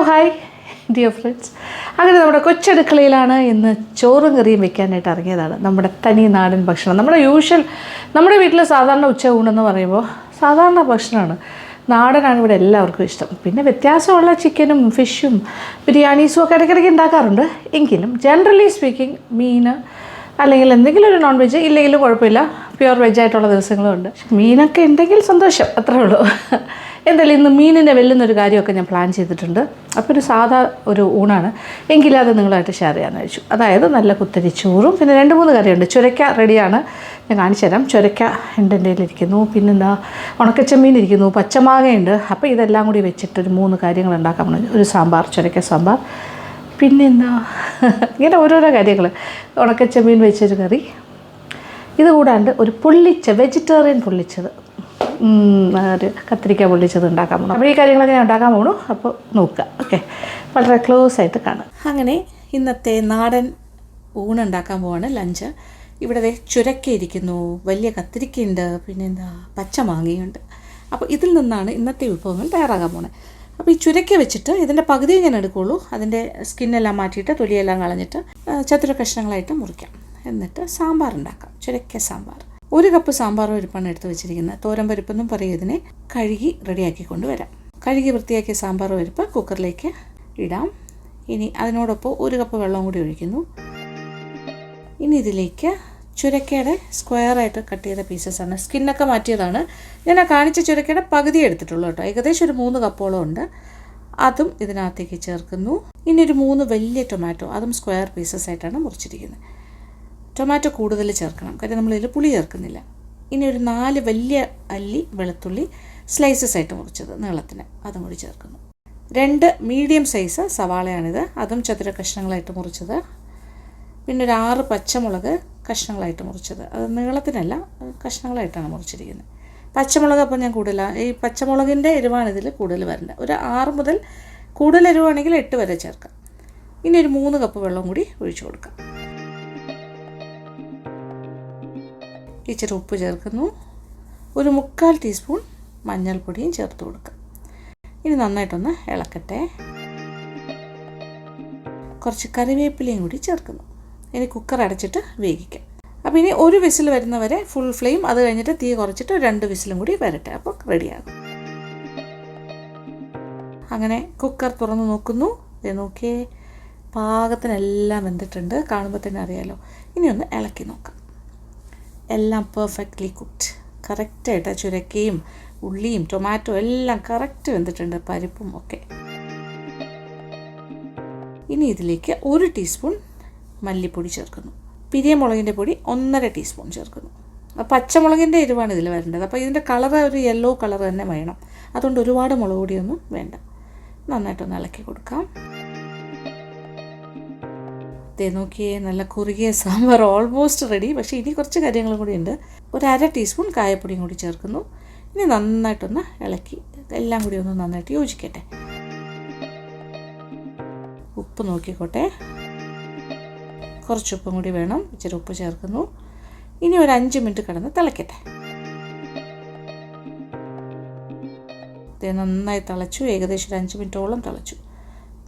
Hi dear friends. അങ്ങനെ നമ്മുടെ കൊച്ചടുക്കളയിലാണ് ഇന്ന് ചോറും കറിയും വെക്കാനായിട്ട് ഇറങ്ങിയതാണ്. നമ്മുടെ തനി നാടൻ ഭക്ഷണം, നമ്മുടെ വീട്ടിൽ സാധാരണ ഉച്ച ഊണെന്ന് പറയുമ്പോൾ സാധാരണ ഭക്ഷണമാണ്. നാടനാണ് ഇവിടെ എല്ലാവർക്കും ഇഷ്ടം. പിന്നെ വ്യത്യാസമുള്ള ചിക്കനും ഫിഷും ബിരിയാണീസും ഒക്കെ ഇടയ്ക്കിടയ്ക്ക് ഉണ്ടാക്കാറുണ്ട്. എങ്കിലും ജനറലി സ്പീക്കിംഗ് മീൻ അല്ലെങ്കിൽ എന്തെങ്കിലും ഒരു നോൺ വെജ് ഇല്ലെങ്കിലും കുഴപ്പമില്ല, പ്യുവർ വെജായിട്ടുള്ള ദിവസങ്ങളും ഉണ്ട്. മീനൊക്കെ ഉണ്ടെങ്കിൽ സന്തോഷം, അത്രേ ഉള്ളൂ. എന്തായാലും ഇന്ന് മീനിനെ വെല്ലുന്നൊരു കാര്യമൊക്കെ ഞാൻ പ്ലാൻ ചെയ്തിട്ടുണ്ട്. അപ്പോൾ ഒരു സാധാ ഒരു ഊണാണ്, എങ്കിലും അത് നിങ്ങളായിട്ട് ഷെയർ ചെയ്യാമെന്ന് വെച്ചു. അതായത് നല്ല കുത്തരി ചോറും പിന്നെ 2-3 കറിയുണ്ട്. ചുരക്ക റെഡിയാണ്, ഞാൻ കാണിച്ചു തരാം. ചുരക്ക എൻ്റെ ഇരിക്കുന്നു, പിന്നെന്താ ഉണക്കച്ചമ്മീൻ ഇരിക്കുന്നു, പച്ചമാങ്ങയുണ്ട്. അപ്പോൾ ഇതെല്ലാം കൂടി വെച്ചിട്ടൊരു 3 കാര്യങ്ങൾ ഉണ്ടാക്കാൻ പറഞ്ഞു. ഒരു സാമ്പാർ, ചുരക്ക സാമ്പാർ, പിന്നെന്താ ഇങ്ങനെ ഓരോരോ കാര്യങ്ങൾ. ഉണക്കച്ചമ്മീൻ വെച്ചൊരു കറി, ഇത് കൂടാണ്ട് ഒരു വെജിറ്റേറിയൻ പൊള്ളിച്ചത്, ഒരു കത്തിരിക്ക പൊള്ളിച്ചത് ഉണ്ടാക്കാൻ പോകണം. അപ്പോൾ ഈ കാര്യങ്ങളൊക്കെ ഞാൻ ഉണ്ടാക്കാൻ പോകണു. അപ്പോൾ നോക്കുക, ഓക്കെ, വളരെ ക്ലോസ് ആയിട്ട് കാണാം. അങ്ങനെ ഇന്നത്തെ നാടൻ ഊണുണ്ടാക്കാൻ പോവാണ്, ലഞ്ച്. ഇവിടെ ചുരക്ക ഇരിക്കുന്നു, വലിയ കത്തിരിക്കയുണ്ട്, പിന്നെന്താ പച്ചമാങ്ങയുണ്ട്. അപ്പോൾ ഇതിൽ നിന്നാണ് ഇന്നത്തെ വിഭവങ്ങൾ തയ്യാറാക്കാൻ പോകുന്നത്. അപ്പോൾ ഈ ചുരക്ക വെച്ചിട്ട് ഇതിൻ്റെ പകുതിയെ ഞാൻ എടുക്കുകയുള്ളൂ. അതിൻ്റെ സ്കിന്നെല്ലാം മാറ്റിയിട്ട് തൊലിയെല്ലാം കളഞ്ഞിട്ട് ചതുര കഷ്ണങ്ങളായിട്ട് മുറിക്കാം. എന്നിട്ട് സാമ്പാർ ഉണ്ടാക്കാം, ചുരക്ക സാമ്പാർ. 1 കപ്പ് സാമ്പാർ പരിപ്പാണ് എടുത്ത് വെച്ചിരിക്കുന്നത്. തോരൻ പരിപ്പെന്നും പറയും ഇതിനെ. കഴുകി റെഡിയാക്കി കൊണ്ടുവരാം. കഴുകി വൃത്തിയാക്കിയ സാമ്പാർ പരിപ്പ് കുക്കറിലേക്ക് ഇടാം. ഇനി അതിനോടൊപ്പം 1 കപ്പ് വെള്ളം കൂടി ഒഴിക്കുന്നു. ഇനി ഇതിലേക്ക് ചുരക്കയുടെ സ്ക്വയറായിട്ട് കട്ട് ചെയ്ത പീസസാണ്, സ്കിന്നൊക്കെ മാറ്റിയതാണ്. ഞാൻ ആ കാണിച്ച ചുരക്കയുടെ പകുതി എടുത്തിട്ടുള്ളൂ കേട്ടോ. ഏകദേശം ഒരു 3 കപ്പോളം ഉണ്ട്. അതും ഇതിനകത്തേക്ക് ചേർക്കുന്നു. ഇനി ഒരു 3 വലിയ ടൊമാറ്റോ, അതും സ്ക്വയർ പീസസ് ആയിട്ടാണ് മുറിച്ചിരിക്കുന്നത്. ടൊമാറ്റോ കൂടുതൽ ചേർക്കണം, കാര്യം നമ്മളിതിൽ പുളി ചേർക്കുന്നില്ല. ഇനി ഒരു 4 വലിയ അല്ലി വെളുത്തുള്ളി സ്ലൈസസ് ആയിട്ട് മുറിച്ചത് നീളത്തിന്, അതും കൂടി ചേർക്കുന്നു. 2 മീഡിയം സൈസ് സവാളയാണിത്, അതും ചതുര കഷ്ണങ്ങളായിട്ട് മുറിച്ചത്. പിന്നെ ഒരു 6 പച്ചമുളക് കഷ്ണങ്ങളായിട്ട് മുറിച്ചത്, അത് നീളത്തിനല്ല കഷ്ണങ്ങളായിട്ടാണ് മുറിച്ചിരിക്കുന്നത്. പച്ചമുളക് അപ്പം ഞാൻ കൂടുതലാണ്, ഈ പച്ചമുളകിൻ്റെ എരിവാണ് ഇതിൽ കൂടുതൽ വരേണ്ടത്. ഒരു 6 മുതൽ, കൂടുതൽ എരിവാണെങ്കിൽ 8 വരെ ചേർക്കാം. ഇനി ഒരു 3 കപ്പ് വെള്ളം കൂടി ഒഴിച്ചു കൊടുക്കാം. ഇച്ചിരി ഉപ്പ് ചേർക്കുന്നു. ഒരു 3/4 ടീസ്പൂൺ മഞ്ഞൾപ്പൊടിയും ചേർത്ത് കൊടുക്കാം. ഇനി നന്നായിട്ടൊന്ന് ഇളക്കട്ടെ. കുറച്ച് കറിവേപ്പിലയും കൂടി ചേർക്കുന്നു. ഇനി കുക്കർ അടച്ചിട്ട് വേവിക്കാം. അപ്പോൾ ഇനി 1 വിസിൽ വരുന്നവരെ ഫുൾ ഫ്ലെയിം, അത് കഴിഞ്ഞിട്ട് തീ കുറച്ചിട്ട് 2 വിസിലും കൂടി വരട്ടെ, അപ്പോൾ റെഡിയാകും. അങ്ങനെ കുക്കർ തുറന്ന് നോക്കുന്നു. നോക്കിയേ, പാകത്തിനെല്ലാം വെന്തിട്ടുണ്ട്, കാണുമ്പോൾ തന്നെ അറിയാലോ. ഇനി ഒന്ന് ഇളക്കി നോക്കാം. എല്ലാം പെർഫെക്റ്റ്ലി കുക്ക്ഡ്, കറക്റ്റായിട്ട് ചുരക്കയും ഉള്ളിയും ടൊമാറ്റോ എല്ലാം കറക്റ്റ് വെന്തിട്ടുണ്ട്, പരിപ്പും ഒക്കെ. ഇനി ഇതിലേക്ക് 1 ടീസ്പൂൺ മല്ലിപ്പൊടി ചേർക്കുന്നു. പിരിയമുളകിൻ്റെ പൊടി 1.5 ടീസ്പൂൺ ചേർക്കുന്നു. പച്ചമുളകിൻ്റെ എരിവാണ് ഇതിൽ വരേണ്ടത്. അപ്പോൾ ഇതിൻ്റെ കളർ ഒരു യെല്ലോ കളർ തന്നെ വേണം, അതുകൊണ്ട് ഒരുപാട് മുളക് പൊടിയൊന്നും വേണ്ട. നന്നായിട്ടൊന്ന് ഇളക്കി കൊടുക്കാം. നോക്കിയേ, നല്ല കുറുകിയ സാമ്പാർ ഓൾമോസ്റ്റ് റെഡി. പക്ഷേ ഇനി കുറച്ച് കാര്യങ്ങളും കൂടി ഉണ്ട്. ഒരു 1/2 ടീസ്പൂൺ കായപ്പൊടിയും കൂടി ചേർക്കുന്നു. ഇനി നന്നായിട്ടൊന്ന് ഇളക്കി എല്ലാം കൂടി ഒന്ന് നന്നായിട്ട് യോജിക്കട്ടെ. ഉപ്പ് നോക്കിക്കോട്ടെ, കുറച്ച് ഉപ്പും കൂടി വേണം, ഇച്ചിരി ഉപ്പ് ചേർക്കുന്നു. ഇനി ഒരു 5 മിനിറ്റ് കിടന്ന് തിളക്കട്ടെ. നന്നായി തിളച്ചു, ഏകദേശം ഒരു 5 മിനിറ്റോളം തിളച്ചു,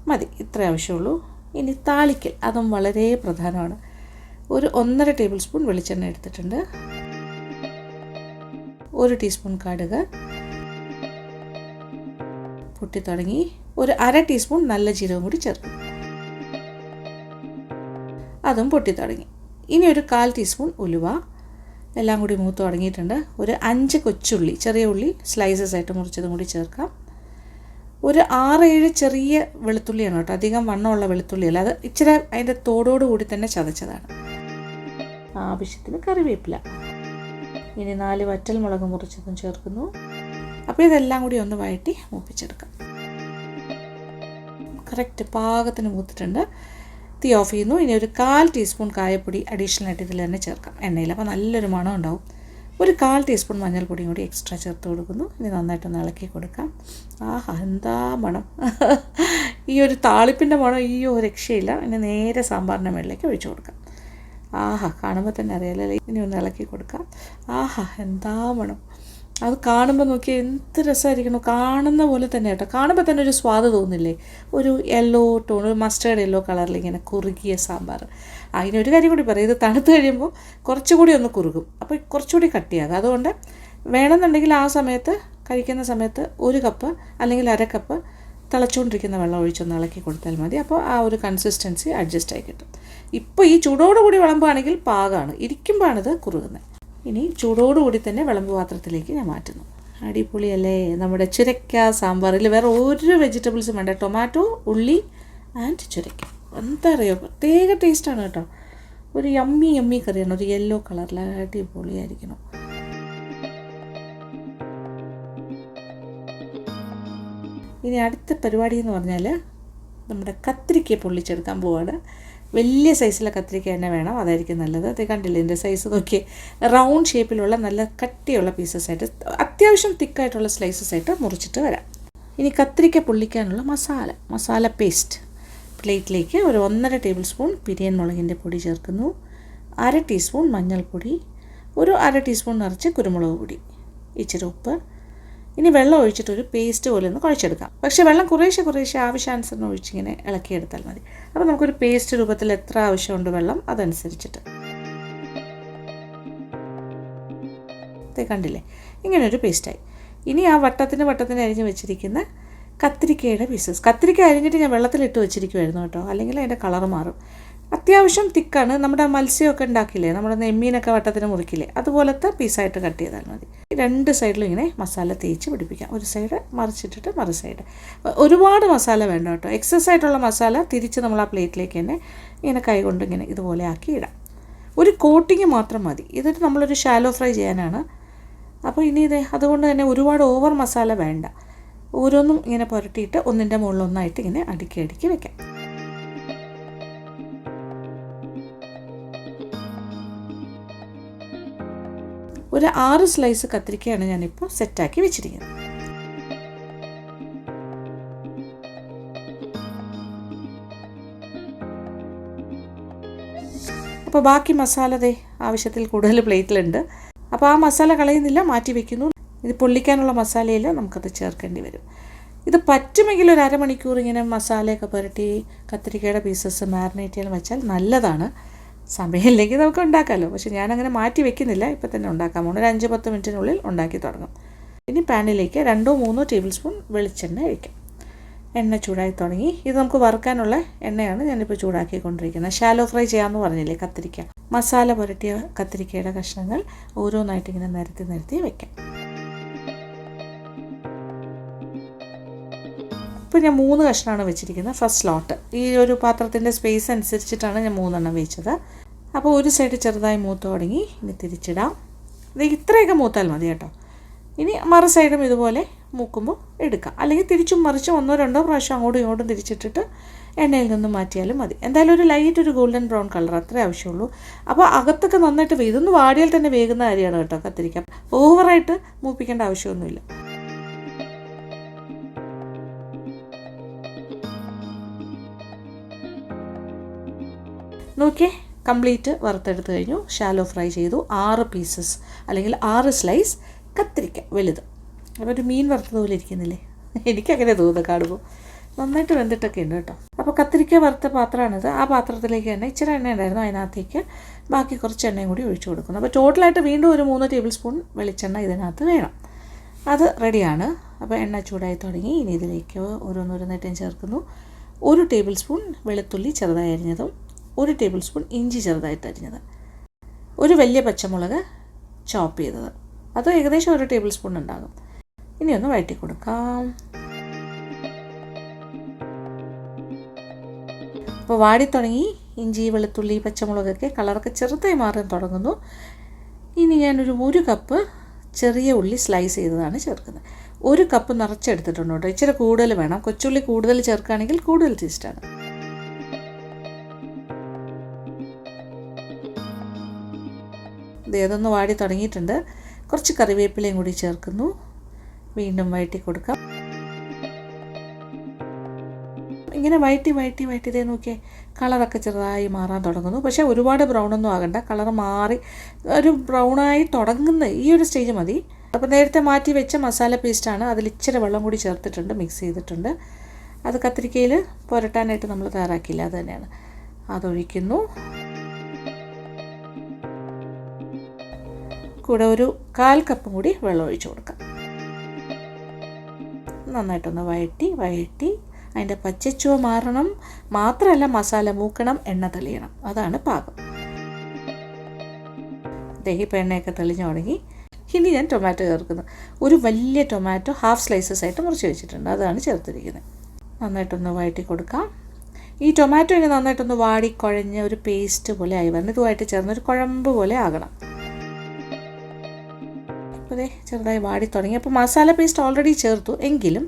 മതി, ഇത്ര ആവശ്യമുള്ളൂ. ഇനി താളിക്കൽ, അതും വളരെ പ്രധാനമാണ്. ഒരു 1.5 ടേബിൾ സ്പൂൺ വെളിച്ചെണ്ണ എടുത്തിട്ടുണ്ട്. 1 ടീസ്പൂൺ കടുക് പൊട്ടി തുടങ്ങി. ഒരു 1/2 ടീസ്പൂൺ നല്ല ജീരകം കൂടി ചേർക്കും, അതും പൊട്ടി തുടങ്ങി. ഇനി ഒരു 1/4 ടീസ്പൂൺ ഉലുവ, എല്ലാം കൂടി മൂത്ത് തുടങ്ങിയിട്ടുണ്ട്. ഒരു 5 കൊച്ചുള്ളി, ചെറിയ ഉള്ളി സ്ലൈസസ് ആയിട്ട് മുറിച്ചതും കൂടി ചേർക്കാം. ഒരു 6-7 ചെറിയ വെളുത്തുള്ളിയാണ് കേട്ടോ, അധികം വണ്ണമുള്ള വെളുത്തുള്ളിയല്ല, അത് ഇച്ചിരി അതിൻ്റെ തോടോട് കൂടി തന്നെ ചതച്ചതാണ്. ആവശ്യത്തിന് കറിവേപ്പില. ഇനി 4 വറ്റൽ മുളക് മുറിച്ചതും ചേർക്കുന്നു. അപ്പോൾ ഇതെല്ലാം കൂടി ഒന്ന് വഴറ്റി മൂപ്പിച്ചെടുക്കാം. കറക്റ്റ് പാകത്തിന് മൂത്തിട്ടുണ്ട്. തീ ഓഫ് ചെയ്യുന്നു. ഇനി ഒരു 1/4 ടീസ്പൂൺ കായപ്പൊടി അഡീഷണൽ ആയിട്ട് ഇതിൽ തന്നെ ചേർക്കാം എണ്ണയിൽ, അപ്പോൾ നല്ലൊരു മണം ഉണ്ടാവും. ഒരു 1/4 ടീസ്പൂൺ മഞ്ഞൾപ്പൊടിയും കൂടി എക്സ്ട്രാ ചേർത്ത് കൊടുക്കുന്നു. ഇനി നന്നായിട്ടൊന്ന് ഇളക്കി കൊടുക്കാം. ആഹാ, എന്താ മണം! ഈ ഒരു താളിപ്പിൻ്റെ മണം രക്ഷയില്ല. ഇനി നേരെ സാമ്പാറിൻ്റെ മുകളിലേക്ക് ഒഴിച്ചു കൊടുക്കാം. ആഹാ, കാണുമ്പോൾ തന്നെ അറിയാലോ. ഇനി ഒന്ന് ഇളക്കി കൊടുക്കാം. ആഹാ, എന്താ മണം! അത് കാണുമ്പോൾ നോക്കിയാൽ എന്ത് രസമായിരിക്കണം, കാണുന്ന പോലെ തന്നെ കേട്ടോ. കാണുമ്പോൾ തന്നെ ഒരു സ്വാദ് തോന്നില്ലേ, ഒരു യെല്ലോ ടോൺ, ഒരു മസ്റ്റേർഡ് യെല്ലോ കളറിൽ ഇങ്ങനെ കുറുകിയ സാമ്പാർ. അതിനൊരു കാര്യം കൂടി പറയാം, ഇത് തണുത്ത് കഴിയുമ്പോൾ കുറച്ചുകൂടി ഒന്ന് കുറുകും, അപ്പോൾ കുറച്ചുകൂടി കട്ടിയാകും. അതുകൊണ്ട് വേണമെന്നുണ്ടെങ്കിൽ ആ സമയത്ത് കഴിക്കുന്ന സമയത്ത് 1 കപ്പ് അല്ലെങ്കിൽ 1/2 കപ്പ് തിളച്ചുകൊണ്ടിരിക്കുന്ന വെള്ളം ഒഴിച്ചൊന്ന് ഇളക്കി കൊടുത്താൽ മതി. അപ്പോൾ ആ ഒരു കൺസിസ്റ്റൻസി അഡ്ജസ്റ്റ് ആയി കിട്ടും. ഇപ്പോൾ ഈ ചൂടോടുകൂടി വിളമ്പുകയാണെങ്കിൽ പാകമാണ്, ഇരിക്കുമ്പോഴാണിത് കുറുകുന്നത്. ഇനി ചൂടോടുകൂടി തന്നെ വിളമ്പ് പാത്രത്തിലേക്ക് ഞാൻ മാറ്റുന്നു. അടിപൊളിയല്ലേ നമ്മുടെ ചുരക്ക സാമ്പാറിൽ. വേറെ ഒരു വെജിറ്റബിൾസും വേണ്ട, ടൊമാറ്റോ, ഉള്ളി ആൻഡ് ചുരക്ക. എന്താ അറിയോ, പ്രത്യേക ടേസ്റ്റാണ് കേട്ടോ. ഒരു യമ്മി കറിയാണ്, ഒരു യെല്ലോ കളറിൽ അടിപൊളിയായിരിക്കണം. ഇനി അടുത്ത പരിപാടി എന്ന് പറഞ്ഞാൽ നമ്മുടെ കത്തിരിക്ക പൊള്ളിച്ചെടുക്കാൻ പോവാണ്. വലിയ സൈസിലെ കത്തിരിക്ക തന്നെ വേണം, അതായിരിക്കും നല്ലത്. അത് കണ്ടില്ലേ എൻ്റെ സൈസ് നോക്കി, റൗണ്ട് ഷേപ്പിലുള്ള നല്ല കട്ടിയുള്ള പീസസ് ആയിട്ട്, അത്യാവശ്യം തിക്കായിട്ടുള്ള സ്ലൈസസ് ആയിട്ട് മുറിച്ചിട്ട് വരാം. ഇനി കത്തിരിക്ക പൊള്ളിക്കാനുള്ള മസാല പേസ്റ്റ് പ്ലേറ്റിലേക്ക് ഒരു 1.5 ടേബിൾ സ്പൂൺ പിരിയൻ മുളകിൻ്റെ പൊടി ചേർക്കുന്നു, 1/2 ടീസ്പൂൺ മഞ്ഞൾപ്പൊടി, ഒരു 1/2 ടീസ്പൂൺ നിറച്ച് കുരുമുളക് പൊടി, ഇച്ചിരി ഉപ്പ്. ഇനി വെള്ളം ഒഴിച്ചിട്ടൊരു പേസ്റ്റ് പോലെ ഒന്ന് കുഴച്ചെടുക്കാം. പക്ഷേ വെള്ളം കുറേശ്ശെ ആവശ്യാനുസരണം ഒഴിച്ചിങ്ങനെ ഇളക്കിയെടുത്താൽ മതി. അപ്പോൾ നമുക്കൊരു പേസ്റ്റ് രൂപത്തിൽ എത്ര ആവശ്യമുണ്ട് വെള്ളം അതനുസരിച്ചിട്ട്. കണ്ടില്ലേ, ഇങ്ങനൊരു പേസ്റ്റായി. ഇനി ആ വട്ടത്തിന് അരിഞ്ഞ് വെച്ചിരിക്കുന്ന കത്തിരിക്കയുടെ പീസസ്. കത്തിരിക്ക അരിഞ്ഞിട്ട് ഞാൻ വെള്ളത്തിലിട്ട് വെച്ചിരിക്കുമായിരുന്നു കേട്ടോ, അല്ലെങ്കിൽ അതിൻ്റെ കളറ് മാറും. അത്യാവശ്യം തിക്കാണ്. നമ്മുടെ മത്സ്യമൊക്കെ ഉണ്ടാക്കില്ലേ, നമ്മുടെ നെമ്മീനൊക്കെ വട്ടത്തിന് മുറിക്കില്ലേ, അതുപോലത്തെ പീസായിട്ട് കട്ട് ചെയ്താൽ മതി. 2 സൈഡിലും ഇങ്ങനെ മസാല തേച്ച് പിടിപ്പിക്കാം. ഒരു സൈഡ് മറിച്ചിട്ടിട്ട് മറു സൈഡ്. ഒരുപാട് മസാല വേണ്ട കേട്ടോ. എക്സസ് ആയിട്ടുള്ള മസാല തിരിച്ച് നമ്മൾ ആ പ്ലേറ്റിലേക്ക് തന്നെ ഇങ്ങനെ കൈ കൊണ്ട് ഇങ്ങനെ ഇതുപോലെ ആക്കി ഇടാം. ഒരു കോട്ടിങ് മാത്രം മതി. ഇതിട്ട് നമ്മളൊരു ഷാലോ ഫ്രൈ ചെയ്യാനാണ്. അപ്പോൾ ഇനി അതുകൊണ്ട് തന്നെ ഒരുപാട് ഓവർ മസാല വേണ്ട. ഓരോന്നും ഇങ്ങനെ പുരട്ടിയിട്ട് ഒന്നിൻ്റെ മുകളിൽ ഒന്നായിട്ട് ഇങ്ങനെ അടുക്കി വെക്കാം. ഒരു 6 സ്ലൈസ് കത്തിരിക്കയാണ് ഞാനിപ്പോൾ സെറ്റാക്കി വെച്ചിരിക്കുന്നത്. അപ്പോൾ ബാക്കി മസാല ആവശ്യത്തിൽ കൂടുതൽ പ്ലേറ്റിലുണ്ട്. അപ്പോൾ ആ മസാല കളയുന്നില്ല, മാറ്റി വയ്ക്കുന്നു. ഇത് പൊള്ളിക്കാനുള്ള മസാലയിൽ നമുക്കത് ചേർക്കേണ്ടി വരും. ഇത് പറ്റുമെങ്കിൽ ഒരു 1/2 മണിക്കൂർ ഇങ്ങനെ മസാലയൊക്കെ പുരട്ടി കത്തിരിക്കയുടെ പീസസ് മാരിനേറ്റ് ചെയ്യാൻ വെച്ചാൽ നല്ലതാണ്. സമയമില്ലെങ്കിൽ നമുക്ക് ഉണ്ടാക്കാമല്ലോ. പക്ഷെ ഞാനങ്ങനെ മാറ്റി വെക്കുന്നില്ല, ഇപ്പം തന്നെ ഉണ്ടാക്കാൻ പോകുന്നു. ഒരു 5-10 മിനിറ്റിനുള്ളിൽ ഉണ്ടാക്കി തുടങ്ങും. ഇനി പാനിലേക്ക് 2-3 ടേബിൾ സ്പൂൺ വെളിച്ചെണ്ണ ഒഴിക്കാം. എണ്ണ ചൂടായി തുടങ്ങി. ഇത് നമുക്ക് വറുക്കാനുള്ള എണ്ണയാണ് ഞാനിപ്പോൾ ചൂടാക്കിക്കൊണ്ടിരിക്കുന്നത്. ഷാലോ ഫ്രൈ ചെയ്യാമെന്ന് പറഞ്ഞില്ലേ കത്തിരിക്ക. മസാല പുരട്ടിയ കത്തിരിക്കയുടെ കഷ്ണങ്ങൾ ഓരോന്നായിട്ട് ഇങ്ങനെ നിരത്തി വെക്കാം. ഇപ്പോൾ ഞാൻ 3 കഷ്ണമാണ് വെച്ചിരിക്കുന്നത്. ഫസ്റ്റ് ലോട്ട് ഈ ഒരു പാത്രത്തിൻ്റെ സ്പേസ് അനുസരിച്ചിട്ടാണ് ഞാൻ 3 എണ്ണം വെച്ചത്. അപ്പോൾ ഒരു സൈഡ് ചെറുതായി മൂത്ത് തുടങ്ങി. ഇനി തിരിച്ചിടാം. ഇത് ഇത്രയൊക്കെ മൂത്താൽ മതി കേട്ടോ. ഇനി മറു സൈഡും ഇതുപോലെ മൂക്കുമ്പോൾ എടുക്കാം. അല്ലെങ്കിൽ തിരിച്ചും മറിച്ചും 1-2 പ്രാവശ്യം അങ്ങോട്ടും ഇങ്ങോട്ടും തിരിച്ചിട്ടിട്ട് എണ്ണയിൽ നിന്ന് മാറ്റിയാലും മതി. എന്തായാലും ഒരു ലൈറ്റ് ഒരു ഗോൾഡൻ ബ്രൗൺ കളർ അത്രേ ആവശ്യമുള്ളൂ. അപ്പോൾ അകത്തൊക്കെ നന്നായിട്ട് ഇതൊന്ന് വാടിയാൽ തന്നെ വേകുന്ന കാര്യമാണ് കേട്ടോ കത്തിരിക്ക. ഓവറായിട്ട് മൂപ്പിക്കേണ്ട ആവശ്യമൊന്നുമില്ല. നോക്കിയേ, കംപ്ലീറ്റ് വറുത്തെടുത്ത് കഴിഞ്ഞു. ഷാലോ ഫ്രൈ ചെയ്തു. 6 പീസസ് അല്ലെങ്കിൽ 6 സ്ലൈസ് കത്തിരിക്ക വലുത്. അപ്പോൾ ഒരു മീൻ വറുത്തത് പോലെ ഇരിക്കുന്നില്ലേ, എനിക്കങ്ങനെ തോന്നുന്നു കാണുമ്പോൾ. നന്നായിട്ട് വെന്തിട്ടൊക്കെ ഉണ്ട് കേട്ടോ. അപ്പോൾ കത്തിരിക്ക വറുത്ത പാത്രമാണിത്. ആ പാത്രത്തിലേക്ക് തന്നെ ഇച്ചിരി എണ്ണ ഉണ്ടായിരുന്നു, അതിനകത്തേക്ക് ബാക്കി കുറച്ച് എണ്ണയും കൂടി ഒഴിച്ചു കൊടുക്കുന്നു. അപ്പോൾ ടോട്ടലായിട്ട് വീണ്ടും ഒരു 3 ടേബിൾ സ്പൂൺ വെളിച്ചെണ്ണ ഇതിനകത്ത് വേണം. അത് റെഡിയാണ്. അപ്പോൾ എണ്ണ ചൂടായി തുടങ്ങി. ഇനി ഇതിലേക്ക് ഓരോന്നോരോന്നായിട്ടും ചേർക്കുന്നു. 1 ടേബിൾ സ്പൂൺ വെളുത്തുള്ളി ചെറുതായി അരിഞ്ഞതും, 1 ടേബിൾ സ്പൂൺ ഇഞ്ചി ചെറുതായിട്ട് അരിഞ്ഞത്, ഒരു വലിയ പച്ചമുളക് ചോപ്പ് ചെയ്തത്, അത് ഏകദേശം 1 ടേബിൾ സ്പൂൺ ഉണ്ടാകും. ഇനി ഒന്ന് വഴറ്റി കൊടുക്കാം. അപ്പോൾ വാടി തുടങ്ങി. ഇഞ്ചി, വെളുത്തുള്ളി, പച്ചമുളകൊക്കെ കളറൊക്കെ ചെറുതായി മാറാൻ തുടങ്ങുന്നു. ഇനി ഞാനൊരു 1 കപ്പ് ചെറിയ ഉള്ളി സ്ലൈസ് ചെയ്തതാണ് ചേർക്കുന്നത്. 1 കപ്പ് നിറച്ചെടുത്തിട്ടുണ്ട് കേട്ടോ. ഇച്ചിരി കൂടുതൽ വേണം. കൊച്ചുള്ളി കൂടുതൽ ചേർക്കുകയാണെങ്കിൽ കൂടുതൽ ടേസ്റ്റാണ്. അതൊന്ന് വാടി തുടങ്ങിയിട്ടുണ്ട്. കുറച്ച് കറിവേപ്പിലയും കൂടി ചേർക്കുന്നു. വീണ്ടും വഴറ്റി കൊടുക്കാം. ഇങ്ങനെ വഴറ്റി ഇതേ നോക്കിയേ, കളറൊക്കെ ചെറുതായി മാറാൻ തുടങ്ങുന്നു. പക്ഷേ ഒരുപാട് ബ്രൗണൊന്നും ആകണ്ട. കളർ മാറി ഒരു ബ്രൗണായി തുടങ്ങുന്ന ഈ ഒരു സ്റ്റേജ് മതി. അപ്പോൾ നേരത്തെ മാറ്റി വെച്ച മസാല പേസ്റ്റാണ്, അതിൽ ഇച്ചിരി വെള്ളം കൂടി ചേർത്തിട്ടുണ്ട്, മിക്സ് ചെയ്തിട്ടുണ്ട്. അത് കത്തിരിക്കയിൽ പുരട്ടാനായിട്ട് നമ്മൾ തയ്യാറാക്കിയില്ല, അത് തന്നെയാണ്. അതൊഴിക്കുന്നു. കൂടെ ഒരു 1/4 കപ്പും കൂടി വെള്ളം ഒഴിച്ചു കൊടുക്കാം. നന്നായിട്ടൊന്ന് വഴറ്റി അതിൻ്റെ പച്ചച്ചുവ മാറണം. മാത്രമല്ല മസാല മൂക്കണം, എണ്ണ തെളിയണം. അതാണ് പാകം. ഇപ്പോൾ എണ്ണയൊക്കെ തെളിഞ്ഞു തുടങ്ങി. ഇനി ഞാൻ ടൊമാറ്റോ ചേർക്കുന്നു. ഒരു വലിയ ടൊമാറ്റോ ഹാഫ് സ്ലൈസസ് ആയിട്ട് മുറിച്ച് വെച്ചിട്ടുണ്ട്, അതാണ് ചേർത്തിരിക്കുന്നത്. നന്നായിട്ടൊന്ന് വഴറ്റി കൊടുക്കാം. ഈ ടൊമാറ്റോ ഇനി നന്നായിട്ടൊന്ന് വാടിക്കുഴഞ്ഞ് ഒരു പേസ്റ്റ് പോലെ ആയി വരണം. ഇതുമായിട്ട് ചേർന്ന് ഒരു കുഴമ്പ് പോലെ ആകണം. അപ്പോൾ ചെറുതായി വാടി തുടങ്ങി. അപ്പോൾ മസാല പേസ്റ്റ് ഓൾറെഡി ചേർത്തു, എങ്കിലും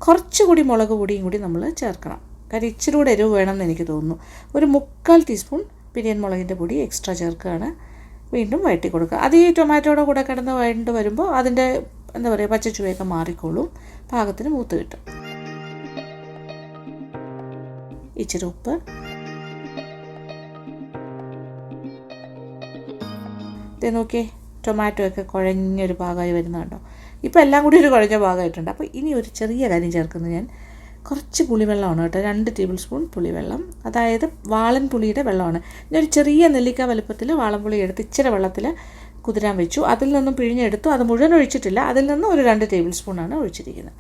കുറച്ചുകൂടി മുളക് പൊടിയും കൂടി നമ്മൾ ചേർക്കണം. കാര്യം ഇച്ചിരി കൂടെ എരിവ് വേണമെന്ന് എനിക്ക് തോന്നുന്നു. ഒരു 3/4 ടീസ്പൂൺ പിരിയൻ മുളകിൻ്റെ പൊടി എക്സ്ട്രാ ചേർക്കുകയാണ്. വീണ്ടും വഴറ്റി കൊടുക്കുക. അത് ഈ ടൊമാറ്റോയുടെ കൂടെ കിടന്ന് വഴണ്ട് വരുമ്പോൾ അതിൻ്റെ എന്താ പറയുക പച്ചച്ചുവയൊക്കെ മാറിക്കോളും, പാകത്തിന് മൂത്ത് കിട്ടും. ഇച്ചിരി ഉപ്പ്, നോക്കിയേ ടൊമാറ്റോ ഒക്കെ കുഴഞ്ഞൊരു പാകമായി വരുന്നുണ്ടോ? ഇപ്പോൾ എല്ലാം കൂടി ഒരു കുഴഞ്ഞ പാകമായിട്ടുണ്ട്. അപ്പോൾ ഇനി ഒരു ചെറിയ കാര്യം ചേർക്കുന്നത്, ഞാൻ കുറച്ച് പുളിവെള്ളമാണ് കേട്ടോ, 2 ടേബിൾ സ്പൂൺ പുളിവെള്ളം. അതായത് വാളൻ പുളിയുടെ വെള്ളമാണ്. ഞാനൊരു ചെറിയ നെല്ലിക്ക വലുപ്പത്തിൽ വാളൻപുളി എടുത്ത് ഇച്ചിരി വെള്ളത്തിൽ കുതിരാൻ വെച്ചു. അതിൽ നിന്നും പിഴിഞ്ഞെടുത്തു. അത് മുഴുവൻ ഒഴിച്ചിട്ടില്ല, അതിൽ നിന്ന് ഒരു 2 ടേബിൾ സ്പൂണാണ് ഒഴിച്ചിരിക്കുന്നത്.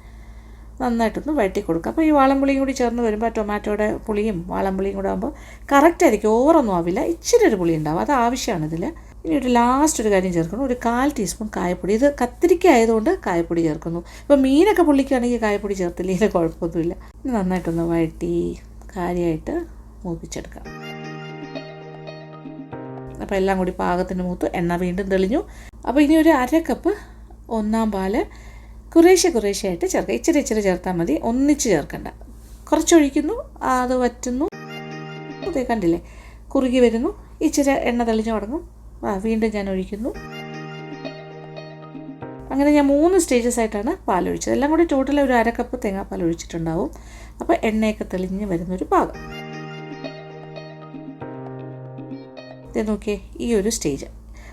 നന്നായിട്ടൊന്ന് വഴറ്റി കൊടുക്കുക. അപ്പോൾ ഈ വാളൻപുളിയും കൂടി ചേർന്ന് വരുമ്പോൾ ടൊമാറ്റോയുടെ പുളിയും വാളൻപുളിയും കൂടെ ആകുമ്പോൾ കറക്റ്റായിരിക്കും, ഓവറൊന്നും ആവില്ല, ഇച്ചിരി ഒരു പുളി ഉണ്ടാവും, അത് ആവശ്യമാണ് ഇതിൽ. ഇനി ഒരു ലാസ്റ്റ് ഒരു കാര്യം ചേർക്കണം, ഒരു 1/4 ടീസ്പൂൺ കായപ്പൊടി. ഇത് കത്തിരിക്ക ആയതുകൊണ്ട് കായപ്പൊടി ചേർക്കുന്നു. ഇപ്പോൾ മീനൊക്കെ പുള്ളിക്കുകയാണെങ്കിൽ കായപ്പൊടി ചേർത്തില്ലെങ്കിൽ കുഴപ്പമൊന്നുമില്ല. ഇനി നന്നായിട്ടൊന്ന് വഴറ്റി കാര്യമായിട്ട് മൂപ്പിച്ചെടുക്കാം. അപ്പോൾ എല്ലാം കൂടി പാകത്തിന് മൂത്ത് എണ്ണ വീണ്ടും തെളിഞ്ഞു. അപ്പോൾ ഇനി ഒരു 1/2 കപ്പ് 1-ാം പാല് കുറേശ്ശെ ആയിട്ട് ചേർക്കുക. ഇച്ചിരി ചേർത്താൽ മതി, ഒന്നിച്ച് ചേർക്കണ്ട. കുറച്ചൊഴിക്കുന്നു, അത് വറ്റുന്നു. അതേ കണ്ടില്ലേ, കുറുകി വരുന്നു. ഇച്ചിരി എണ്ണ തെളിഞ്ഞു തുടങ്ങും. വീണ്ടും ഞാൻ ഒഴിക്കുന്നു. അങ്ങനെ ഞാൻ 3 സ്റ്റേജസ് ആയിട്ടാണ് പാലൊഴിച്ചത്. എല്ലാം കൂടി ടോട്ടൽ ഒരു 1/2 കപ്പ് തേങ്ങാപ്പാൽ ഒഴിച്ചിട്ടുണ്ടാവും. അപ്പോൾ എണ്ണയൊക്കെ തെളിഞ്ഞ് വരുന്നൊരു പാകം. ഇത് നോക്കിയേ, ഈ ഒരു സ്റ്റേജ്.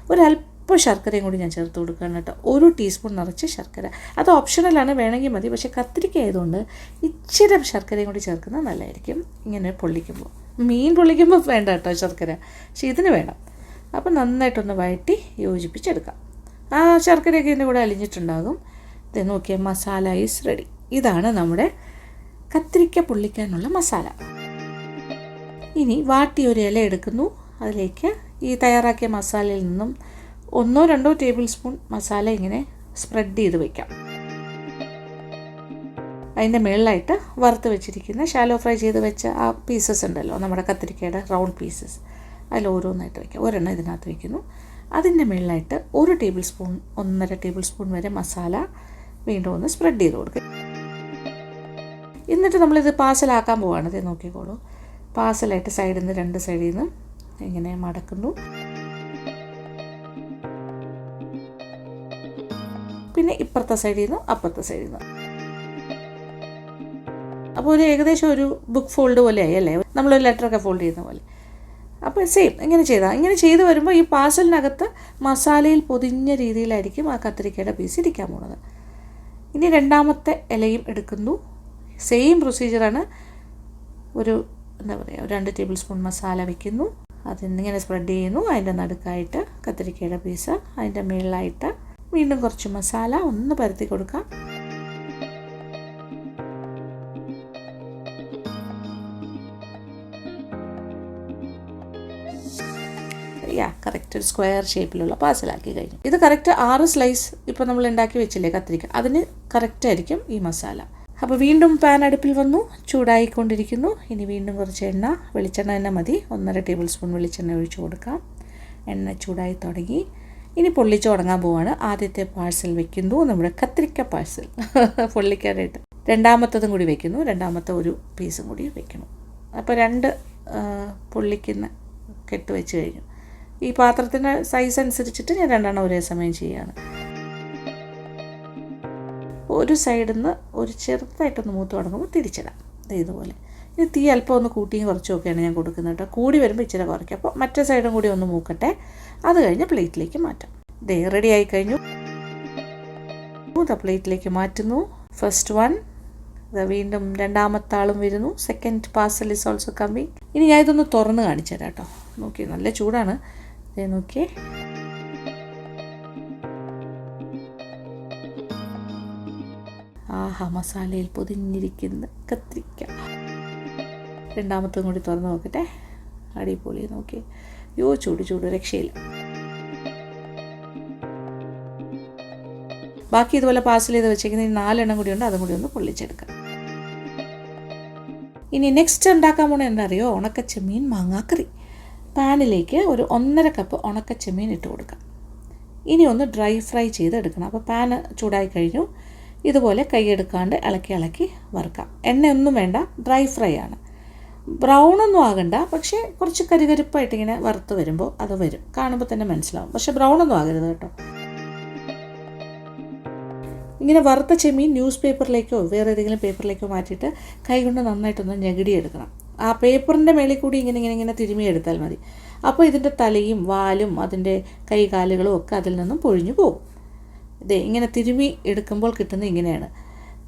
ഒരല്പം ശർക്കരയും കൂടി ഞാൻ ചേർത്ത് കൊടുക്കുകയാണ് കേട്ടോ. 1 ടീസ്പൂൺ നിറച്ച് ശർക്കര. അത് ഓപ്ഷണലാണ്, വേണമെങ്കിൽ മതി. പക്ഷേ കത്തിരിക്ക ആയതുകൊണ്ട് ഇച്ചിരി ശർക്കരയും കൂടി ചേർക്കുന്നത് നല്ലതായിരിക്കും. ഇങ്ങനെ പൊള്ളിക്കുമ്പോൾ, മീൻ പൊള്ളിക്കുമ്പോൾ വേണ്ട കേട്ടോ ശർക്കര, പക്ഷേ ഇതിന് വേണം. അപ്പോൾ നന്നായിട്ടൊന്ന് വഴറ്റി യോജിപ്പിച്ചെടുക്കാം. ആ ശർക്കരയൊക്കെ ഇതിൻ്റെ കൂടെ അലിഞ്ഞിട്ടുണ്ടാകും. ഇത് നോക്കിയാൽ മസാല ഈസ് റെഡി. ഇതാണ് നമ്മുടെ കത്തിരിക്ക പൊള്ളിക്കാനുള്ള മസാല. ഇനി വാട്ടി ഒരു ഇല എടുക്കുന്നു. അതിലേക്ക് ഈ തയ്യാറാക്കിയ മസാലയിൽ നിന്നും 1-2 ടേബിൾ സ്പൂൺ മസാല ഇങ്ങനെ സ്പ്രെഡ് ചെയ്ത് വയ്ക്കാം. അതിൻ്റെ മുകളിലായിട്ട് വറുത്ത് വെച്ചിരിക്കുന്ന ഷാലോ ഫ്രൈ ചെയ്ത് വെച്ച ആ പീസസ് ഉണ്ടല്ലോ, നമ്മുടെ കത്തിരിക്കയുടെ റൗണ്ട് പീസസ്, അതിൽ ഓരോന്നായിട്ട് വയ്ക്കാം. ഒരെണ്ണം ഇതിനകത്ത് വയ്ക്കുന്നു. അതിൻ്റെ മുകളിലായിട്ട് 1 ടേബിൾ സ്പൂൺ 1.5 ടേബിൾ സ്പൂൺ വരെ മസാല വീണ്ടും ഒന്ന് സ്പ്രെഡ് ചെയ്ത് കൊടുക്കുക. എന്നിട്ട് നമ്മളിത് പാർസലാക്കാൻ പോവുകയാണ്. ഇത് നോക്കിക്കോളൂ. പാർസലായിട്ട് സൈഡിൽ നിന്ന് 2 സൈഡിൽ നിന്ന് ഇങ്ങനെ മടക്കുന്നു. പിന്നെ ഇപ്പുറത്തെ സൈഡിൽ നിന്നും അപ്പുറത്തെ സൈഡിൽ നിന്നും. അപ്പോൾ ഒരു ഏകദേശം ഒരു ബുക്ക് ഫോൾഡ് പോലെയായി അല്ലേ, നമ്മളൊരു ലെറ്ററൊക്കെ ഫോൾഡ് ചെയ്യുന്ന പോലെ. അപ്പോൾ സെയിം ഇങ്ങനെ ചെയ്ത് വരുമ്പോൾ ഈ പാർസലിനകത്ത് മസാലയിൽ പൊതിഞ്ഞ രീതിയിലായിരിക്കും ആ കത്തിരിക്കയുടെ പീസ് ഇരിക്കാൻ പോകുന്നത്. ഇനി 2ാമത്തെ ഇലയും എടുക്കുന്നു. സെയിം പ്രൊസീജിയറാണ്. ഒരു എന്താ പറയുക, 2 ടേബിൾ സ്പൂൺ മസാല വയ്ക്കുന്നു. അതിന്നിങ്ങനെ സ്പ്രെഡ് ചെയ്യുന്നു. അതിൻ്റെ നടുക്കായിട്ട് കത്തിരിക്കയുടെ പീസ്, അതിൻ്റെ മുകളിലായിട്ട് വീണ്ടും കുറച്ച് മസാല ഒന്ന് പരത്തി കൊടുക്കാം. കറക്റ്റ് ഒരു സ്ക്വയർ ഷേപ്പിലുള്ള പാർസലാക്കി കഴിഞ്ഞു. ഇത് കറക്റ്റ് 6 സ്ലൈസ് ഇപ്പോൾ നമ്മൾ ഉണ്ടാക്കി വെച്ചില്ലേ കത്തിരിക്ക, അതിന് കറക്റ്റായിരിക്കും ഈ മസാല. അപ്പോൾ വീണ്ടും പാൻ അടുപ്പിൽ വന്നു, ചൂടായിക്കൊണ്ടിരിക്കുന്നു. ഇനി വീണ്ടും കുറച്ച് എണ്ണ, വെളിച്ചെണ്ണ തന്നെ മതി. 1.5 ടേബിൾ സ്പൂൺ വെളിച്ചെണ്ണ ഒഴിച്ചു കൊടുക്കാം. എണ്ണ ചൂടായി തുടങ്ങി. ഇനി പൊള്ളിച്ച് തുടങ്ങാൻ പോവാണ്. ആദ്യത്തെ പാഴ്സൽ വെക്കുന്നു, നമ്മുടെ കത്തിരിക്ക പാഴ്സൽ പൊള്ളിക്കാനായിട്ട്. 2ാമത്തതും കൂടി വെക്കുന്നു. 2ാമത്തെ ഒരു പീസും കൂടി വെക്കണം. അപ്പോൾ 2 പൊള്ളിക്കുന്ന കെട്ട് വെച്ച് കഴിഞ്ഞു. ഈ പാത്രത്തിൻ്റെ സൈസ് അനുസരിച്ചിട്ട് ഞാൻ 2 ഒരേ സമയം ചെയ്യുകയാണ്. ഒരു സൈഡിൽ നിന്ന് ഒരു ചെറുതായിട്ടൊന്ന് മൂത്ത് തുടങ്ങുമ്പോൾ തിരിച്ചിടാം. ഇതുപോലെ. ഇനി തീ അല്പം ഒന്ന് കൂട്ടിയും കുറച്ചുമൊക്കെയാണ് ഞാൻ കൊടുക്കുന്നത് കേട്ടോ. കൂടി വരുമ്പോൾ ഇച്ചിരി കുറയ്ക്കും. അപ്പോൾ മറ്റേ സൈഡും കൂടി ഒന്ന് മൂക്കട്ടെ. അത് കഴിഞ്ഞ് പ്ലേറ്റിലേക്ക് മാറ്റാം. റെഡി ആയി കഴിഞ്ഞു. പ്ലേറ്റിലേക്ക് മാറ്റുന്നു. ഫസ്റ്റ് വൺ, വീണ്ടും രണ്ടാമത്തെ ആളും വരുന്നു. Second parcel is also coming. ഇനി ഞാൻ ഇതൊന്ന് തുറന്ന് കാണിച്ചു തരാം കേട്ടോ. നോക്കി, നല്ല ചൂടാണ്. ഇതേ നോക്കിയേ. ആഹാ, മസാലയിൽ പൊതിഞ്ഞിരിക്കുന്ന കത്തിരിക്ക. രണ്ടാമത്തും കൂടി തുറന്ന് നോക്കട്ടെ. അടിപൊളി. നോക്കി, ചൂട് രക്ഷയില്ല. ബാക്കി ഇതുപോലെ പാർസൽ ചെയ്ത് വെച്ചേക്കുന്ന 4 എണ്ണം കൂടി ഉണ്ട്. അതും കൂടി ഒന്ന് പൊള്ളിച്ചെടുക്കാം. ഇനി നെക്സ്റ്റ് ഉണ്ടാക്കാൻ പോണത് എന്താ അറിയോ? ഉണക്കച്ചെമ്മീൻ മാങ്ങാക്കറി. പാനിലേക്ക് ഒരു 1.5 കപ്പ് ഉണക്കച്ചെമ്മീൻ ഇട്ട് കൊടുക്കാം. ഇനി ഒന്ന് ഡ്രൈ ഫ്രൈ ചെയ്തെടുക്കണം. അപ്പോൾ പാന് ചൂടായി കഴിഞ്ഞു. ഇതുപോലെ കൈയെടുക്കാണ്ട് ഇളക്കി വറുക്കാം. എണ്ണയൊന്നും വേണ്ട, ഡ്രൈ ഫ്രൈ ആണ്. ബ്രൗണൊന്നും ആകണ്ട, പക്ഷേ കുറച്ച് കരികരിപ്പായിട്ട് ഇങ്ങനെ വറുത്ത് വരുമ്പോൾ അത് വരും. കാണുമ്പോൾ തന്നെ മനസ്സിലാവും. പക്ഷേ ബ്രൗണൊന്നും ആകരുത് കേട്ടോ. ഇങ്ങനെ വറുത്ത ചെമ്മീൻ ന്യൂസ് പേപ്പറിലേക്കോ വേറെ ഏതെങ്കിലും പേപ്പറിലേക്കോ മാറ്റിയിട്ട് കൈകൊണ്ട് നന്നായിട്ടൊന്ന് ഞെകിടിയെടുക്കണം. ആ പേപ്പറിൻ്റെ മേളിൽ കൂടി ഇങ്ങനെ തിരുമിയെടുത്താൽ മതി. അപ്പോൾ ഇതിൻ്റെ തലയും വാലും അതിൻ്റെ കൈകാലുകളും ഒക്കെ അതിൽ നിന്നും പൊഴിഞ്ഞു പോകും. ഇതേ ഇങ്ങനെ തിരുമി എടുക്കുമ്പോൾ കിട്ടുന്നത് ഇങ്ങനെയാണ്.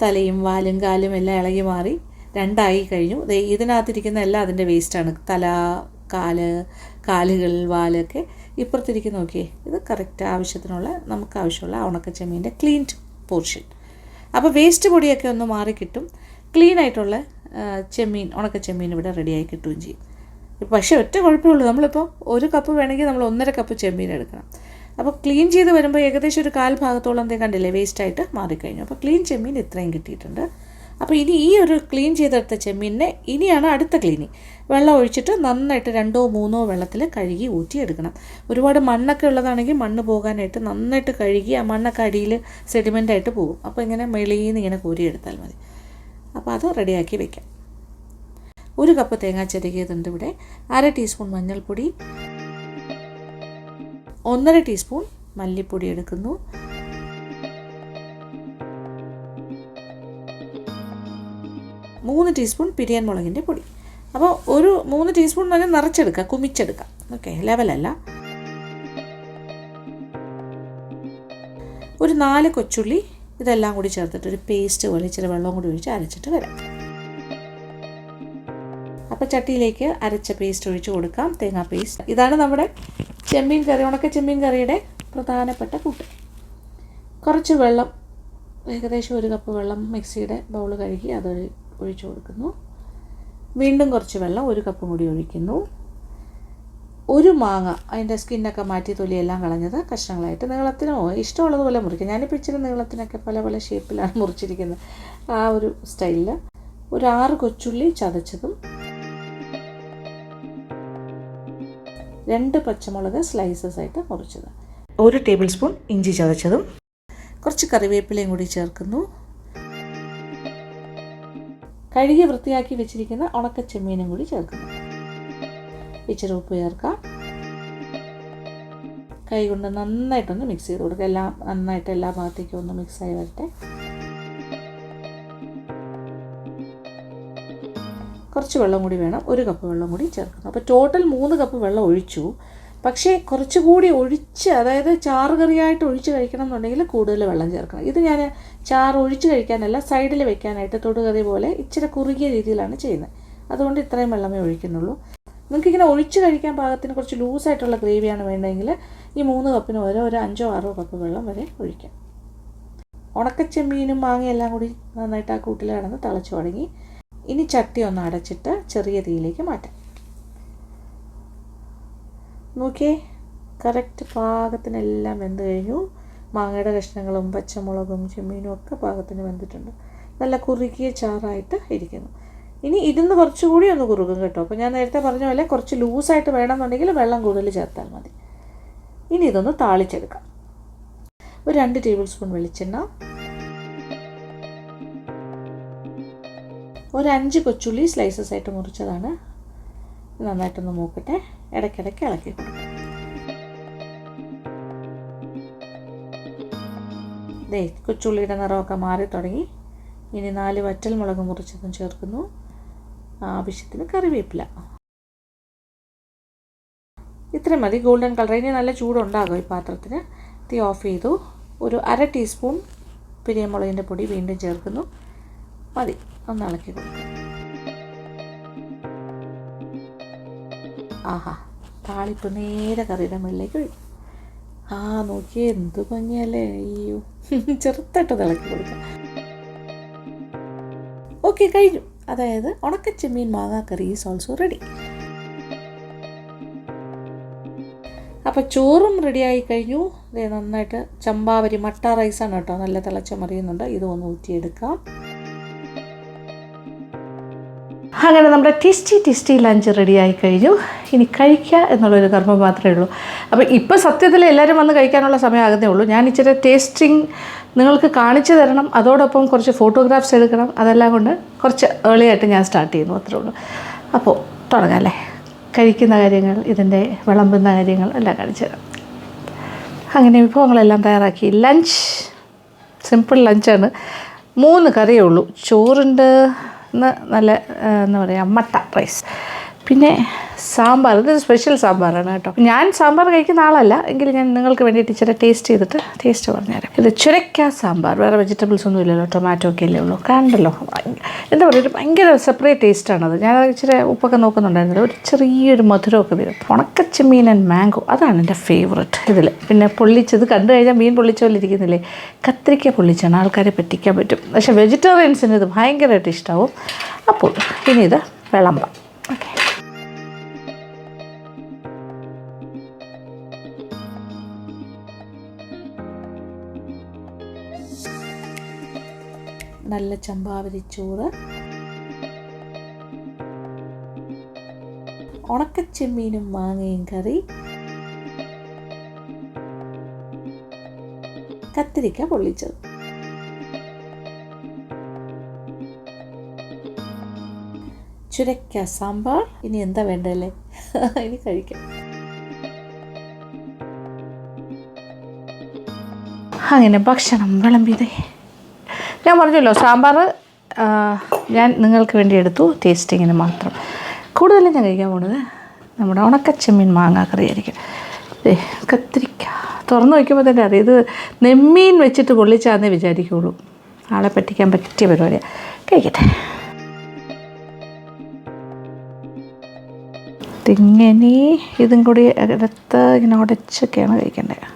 തലയും വാലും കാലും എല്ലാം ഇളകി മാറി 2 കഴിഞ്ഞു. ഇതിനകത്തിരിക്കുന്ന എല്ലാം അതിൻ്റെ വേസ്റ്റാണ്. തല, കാലുകൾ, വാലൊക്കെ. ഇപ്പുറത്തിരിക്കുന്ന നോക്കിയേ, ഇത് കറക്റ്റ് ആവശ്യത്തിനുള്ള, നമുക്ക് ആവശ്യമുള്ള ഉണക്കച്ചെമ്മീൻ്റെ ക്ലീൻഡ് പോർഷൻ. അപ്പോൾ വേസ്റ്റ് പൊടിയൊക്കെ ഒന്ന് മാറി കിട്ടും. ക്ലീൻ ആയിട്ടുള്ള ഉണക്കച്ചെമ്മീൻ ഇവിടെ റെഡിയായി കിട്ടുകയും ചെയ്യും. പക്ഷേ ഒറ്റ കുഴപ്പമേ ഉള്ളൂ, നമ്മളിപ്പോൾ 1 കപ്പ് വേണമെങ്കിൽ നമ്മൾ 1.5 കപ്പ് ചെമ്മീൻ എടുക്കണം. അപ്പോൾ ക്ലീൻ ചെയ്ത് വരുമ്പോൾ ഏകദേശം ഒരു 1/4 ഭാഗത്തോളം കണ്ടില്ലേ വേസ്റ്റായിട്ട് മാറിക്കഴിഞ്ഞു. അപ്പോൾ ക്ലീൻ ചെമ്മീൻ ഇത്രയും കിട്ടിയിട്ടുണ്ട്. അപ്പോൾ ഇനി ഈ ഒരു ക്ലീൻ ചെയ്തെടുത്ത ചെമ്മീനെ ഇനിയാണ് അടുത്ത ക്ലീനിങ്. വെള്ളം ഒഴിച്ചിട്ട് നന്നായിട്ട് 2 or 3 വെള്ളത്തിൽ കഴുകി ഊറ്റിയെടുക്കണം. ഒരുപാട് മണ്ണൊക്കെ ഉള്ളതാണെങ്കിൽ മണ്ണ് പോകാനായിട്ട് നന്നായിട്ട് കഴുകി ആ മണ്ണൊക്കെ അടിയിൽ സെഡിമെൻ്റായിട്ട് പോകും. അപ്പോൾ ഇങ്ങനെ മെളിയിൽ ഇങ്ങനെ കോരിയെടുത്താൽ മതി. അപ്പോൾ അത് റെഡിയാക്കി വെക്കാം. 1 കപ്പ് തേങ്ങാ ചിരകിയതുണ്ട് ഇവിടെ. 1/2 ടീസ്പൂൺ മഞ്ഞൾപ്പൊടി, 1.5 ടീസ്പൂൺ മല്ലിപ്പൊടി എടുക്കുന്നു. 3 ടീസ്പൂൺ പിരിയൻ മുളകിൻ്റെ പൊടി. അപ്പോൾ ഒരു 3 ടീസ്പൂൺ തന്നെ നിറച്ചെടുക്കുക, കുമിച്ചെടുക്കാം. ഓക്കെ, ലെവലല്ല. ഒരു 4 കൊച്ചുള്ളി. ഇതെല്ലാം കൂടി ചേർത്തിട്ട് ഒരു പേസ്റ്റ് പോലെ ഇച്ചിരി വെള്ളം കൂടി ഒഴിച്ച് അരച്ചിട്ട് വരാം. അപ്പോൾ ചട്ടിയിലേക്ക് അരച്ച പേസ്റ്റ് ഒഴിച്ച് കൊടുക്കാം, തേങ്ങാ പേസ്റ്റ്. ഇതാണ് നമ്മുടെ ചെമ്മീൻ കറി, ഉണക്ക ചെമ്മീൻ കറിയുടെ പ്രധാനപ്പെട്ട കൂട്ട്. കുറച്ച് വെള്ളം, ഏകദേശം 1 കപ്പ് വെള്ളം മിക്സിയുടെ ബൗൾ കഴുകി അത് ഒഴിച്ചു കൊടുക്കുന്നു. വീണ്ടും കുറച്ച് വെള്ളം, 1 കപ്പും കൂടി ഒഴിക്കുന്നു. 1 മാങ്ങ, അതിൻ്റെ സ്കിന്നൊക്കെ മാറ്റി തൊലിയെല്ലാം കളഞ്ഞത് കഷ്ണങ്ങളായിട്ട് നീളത്തിനോ ഇഷ്ടമുള്ളതുപോലെ മുറിക്കും. ഞാനിപ്പോൾ ഇച്ചിരി നീളത്തിനൊക്കെ പല ഷേപ്പിലാണ് മുറിച്ചിരിക്കുന്നത്, ആ ഒരു സ്റ്റൈലിൽ. ഒരു 6 കൊച്ചുള്ളി ചതച്ചതും, 2 പച്ചമുളക് സ്ലൈസസ് ആയിട്ട് മുറിച്ചത്, 1 ടേബിൾ സ്പൂൺ ഇഞ്ചി ചതച്ചതും, കുറച്ച് കറിവേപ്പിലയും കൂടി ചേർക്കുന്നു. കഴുകി വൃത്തിയാക്കി വെച്ചിരിക്കുന്ന ഉണക്ക ചെമ്മീനും കൂടി ചേർക്കുന്നു. ഇച്ചിരി ഉപ്പ് ചേർക്കാം. കൈ കൊണ്ട് നന്നായിട്ടൊന്ന് മിക്സ് ചെയ്ത് കൊടുക്കുക. എല്ലാം നന്നായിട്ട് എല്ലാ ഭാഗത്തേക്കും ഒന്ന് മിക്സായി വരട്ടെ. കുറച്ച് വെള്ളം കൂടി വേണം, 1 കപ്പ് വെള്ളം കൂടി ചേർക്കുന്നു. അപ്പോൾ ടോട്ടൽ 3 കപ്പ് വെള്ളം ഒഴിച്ചു. പക്ഷേ കുറച്ചുകൂടി ഒഴിച്ച്, അതായത് ചാറ് കറിയായിട്ട് ഒഴിച്ച് കഴിക്കണം എന്നുണ്ടെങ്കിൽ കൂടുതൽ വെള്ളം ചേർക്കണം. ഇത് ഞാൻ ചാറ് ഒഴിച്ച് കഴിക്കാനല്ല, സൈഡിൽ വെക്കാനായിട്ട് തൊടുകറി പോലെ ഇച്ചിരി കുറുകിയ രീതിയിലാണ് ചെയ്യുന്നത്. അതുകൊണ്ട് ഇത്രയും വെള്ളമേ ഒഴിക്കുന്നുള്ളൂ. നിങ്ങൾക്കിങ്ങനെ ഒഴിച്ച് കഴിക്കാൻ പാകത്തിന് കുറച്ച് ലൂസായിട്ടുള്ള ഗ്രേവിയാണ് വേണ്ടതെങ്കിൽ ഈ 3 കപ്പിന് ഒരു 5 or 6 കപ്പ് വെള്ളം വരെ ഒഴിക്കാം. ഉണക്കച്ചെമ്മീനും മാങ്ങയെല്ലാം കൂടി നന്നായിട്ട് ആ കൂട്ടിൽ കിടന്ന് തിളച്ച് തുടങ്ങി. ഇനി ചട്ടി ഒന്ന് അടച്ചിട്ട് ചെറിയ തീയിലേക്ക് മാറ്റാം. നോക്കിയേ, കറക്റ്റ് പാകത്തിനെല്ലാം വെന്ത് കഴിഞ്ഞു. മാങ്ങയുടെ കഷ്ണങ്ങളും പച്ചമുളകും ചെമ്മീനും ഒക്കെ പാകത്തിന് വെന്തിട്ടുണ്ട്. നല്ല കുറുകിയ ചാറായിട്ട് ഇരിക്കുന്നു. ഇനി ഇതിന്ന് കുറച്ചുകൂടി ഒന്ന് കുറുകും കേട്ടോ. അപ്പോൾ ഞാൻ നേരത്തെ പറഞ്ഞ പോലെ കുറച്ച് ലൂസായിട്ട് വേണമെന്നുണ്ടെങ്കിൽ വെള്ളം കൂടുതൽ ചേർത്താൽ മതി. ഇനി ഇതൊന്ന് താളിച്ചെടുക്കാം. ഒരു 2 ടേബിൾ സ്പൂൺ വെളിച്ചെണ്ണ, ഒരു 5 കൊച്ചുള്ളി സ്ലൈസസ് ആയിട്ട് മുറിച്ചതാണ്. നന്നായിട്ടൊന്ന് മൂക്കട്ടെ. ഇടയ്ക്കിടയ്ക്ക് ഇളക്കി കൊടുക്കാം. കൊച്ചുള്ളിയുടെ നിറമൊക്കെ മാറി തുടങ്ങി. ഇനി 4 വറ്റൽ മുളക് മുറിച്ചതും ചേർക്കുന്നു. ആവശ്യത്തിന് കറിവേപ്പില. ഇത്രയും മതി. Golden colour. ഇനി നല്ല ചൂടുണ്ടാകും ഈ പാത്രത്തിന്. തീ ഓഫ് ചെയ്തു. ഒരു 1/2 ടീസ്പൂൺ പിരിയമുളകിൻ്റെ പൊടി വീണ്ടും ചേർക്കുന്നു. മതി, ഒന്ന് ഇളക്കി കൊടുക്കുക. ആഹാ, താളിപ്പ് നേരെ കറിയുടെ മുകളിലേക്ക് ഒഴിക്കും. നോക്കിയേ എന്ത് ഭംഗിയല്ലേ. അയ്യോ, ചെറുതായിട്ട് ഇളക്കി കൊടുക്കുക. ഓക്കെ, കഴിഞ്ഞു. അതായത് ഉണക്കച്ചെമ്മീൻ മാങ്ങാക്കറി ഈസ് ഓൾസോ റെഡി. അപ്പോൾ ചോറും റെഡിയായി കഴിഞ്ഞു. നന്നായിട്ട് ചമ്പാവരി മട്ട റൈസാണ് കേട്ടോ, നല്ല തിളച്ച മറിയുന്നുണ്ട്. ഇതൊന്ന് ഊറ്റിയെടുക്കാം. അങ്ങനെ നമ്മുടെ ടേസ്റ്റി ലഞ്ച് റെഡിയായി കഴിഞ്ഞു. ഇനി കഴിക്കുക എന്നുള്ളൊരു കർമ്മം മാത്രമേ ഉള്ളൂ. അപ്പോൾ ഇപ്പോൾ സത്യത്തിൽ എല്ലാവരും വന്ന് കഴിക്കാനുള്ള സമയമാകുന്നേ ഉള്ളൂ. ഞാൻ ഇച്ചിരി ടേസ്റ്റിംഗ് നിങ്ങൾക്ക് കാണിച്ചു തരണം, അതോടൊപ്പം കുറച്ച് ഫോട്ടോഗ്രാഫ്സ് എടുക്കണം. അതെല്ലാം കൊണ്ട് കുറച്ച് ഏർലി ആയിട്ട് ഞാൻ സ്റ്റാർട്ട് ചെയ്യുന്നു, അത്രേ ഉള്ളൂ. അപ്പോൾ തുടങ്ങാം അല്ലേ. കഴിക്കുന്ന കാര്യങ്ങൾ, ഇതിൻ്റെ വിളമ്പുന്ന കാര്യങ്ങൾ എല്ലാം കാണിച്ചു തരാം. അങ്ങനെ വിഭവങ്ങളെല്ലാം തയ്യാറാക്കി. Lunch simple ലഞ്ചാണ്. 3 കറിയേ ഉള്ളൂ. ചോറുണ്ട്, നല്ല എന്താ പറയുക, മട്ട റൈസ്, പിന്നെ സാമ്പാർ. ഇതൊരു സ്പെഷ്യൽ സാമ്പാറാണ് കേട്ടോ. ഞാൻ സാമ്പാർ കഴിക്കുന്ന ആളല്ല, എങ്കിലും ഞാൻ നിങ്ങൾക്ക് വേണ്ടിയിട്ട് ഇച്ചിരി ടേസ്റ്റ് ചെയ്തിട്ട് ടേസ്റ്റ് പറഞ്ഞുതരാം. ഇത് ചുരക്ക സാമ്പാർ. വേറെ വെജിറ്റബിൾസ് ഒന്നും ഇല്ലല്ലോ, ടൊമാറ്റോ ഒക്കെ അല്ലേ ഉള്ളൂ. കണ്ടല്ലോ, എന്താ പറയുക, ഒരു ഭയങ്കര സെപ്പറേറ്റ് ടേസ്റ്റാണത്. ഞാൻ ഇച്ചിരി ഉപ്പൊക്കെ നോക്കുന്നുണ്ടായിരുന്നില്ല. ഒരു ചെറിയൊരു മധുരമൊക്കെ വരും. ഉണക്കച്ചെമ്മീൻ ആൻഡ് മാംഗോ, അതാണ് എൻ്റെ ഫേവററ്റ് ഇതിൽ. പിന്നെ പൊള്ളിച്ചത് കണ്ടു കഴിഞ്ഞാൽ മീൻ പൊള്ളിച്ച പോലെ ഇരിക്കുന്നില്ലേ, കത്തിരിക്ക പൊള്ളിച്ചാണ്. ആൾക്കാരെ പറ്റിക്കാൻ പറ്റും, പക്ഷേ വെജിറ്റേറിയൻസിന് ഇത് ഭയങ്കരമായിട്ട് ഇഷ്ടമാവും. അപ്പോൾ ഇനി ഇത് വിളമ്പാം. ഓക്കെ, നല്ല ചമ്പാവരി ചോറ്, ഉണക്കച്ചെമ്മീനും മാങ്ങയും കറി, കത്തിരിക്ക പൊള്ളിച്ചത്. ചുരക്ക സാമ്പാർ. ഇനി എന്താ വേണ്ടല്ലേ, ഇനി കഴിക്കാം. അങ്ങനെ ഭക്ഷണം വിളമ്പിയതേ. ഞാൻ പറഞ്ഞല്ലോ, സാമ്പാർ ഞാൻ നിങ്ങൾക്ക് വേണ്ടി എടുത്തു, ടേസ്റ്റിങ്ങിന് മാത്രം. കൂടുതലും ഞാൻ കഴിക്കാൻ പോകുന്നത് നമ്മുടെ ഉണക്കച്ചെമ്മീൻ മാങ്ങാക്കറി ആയിരിക്കും. കത്തിരിക്ക തുറന്ന് വയ്ക്കുമ്പോൾ തന്നെ അറിയാം, ഇത് നെമ്മീൻ വെച്ചിട്ട് പൊള്ളിച്ചാന്നേ വിചാരിക്കുള്ളൂ. ആളെ പറ്റിക്കാൻ പറ്റിയ പരിപാടിയാണ്. കഴിക്കട്ടെ. ഇതിങ്ങനെ ഇതും കൂടി അടുത്ത് ഇങ്ങനെ ഉടച്ചൊക്കെയാണ് കഴിക്കേണ്ടത്.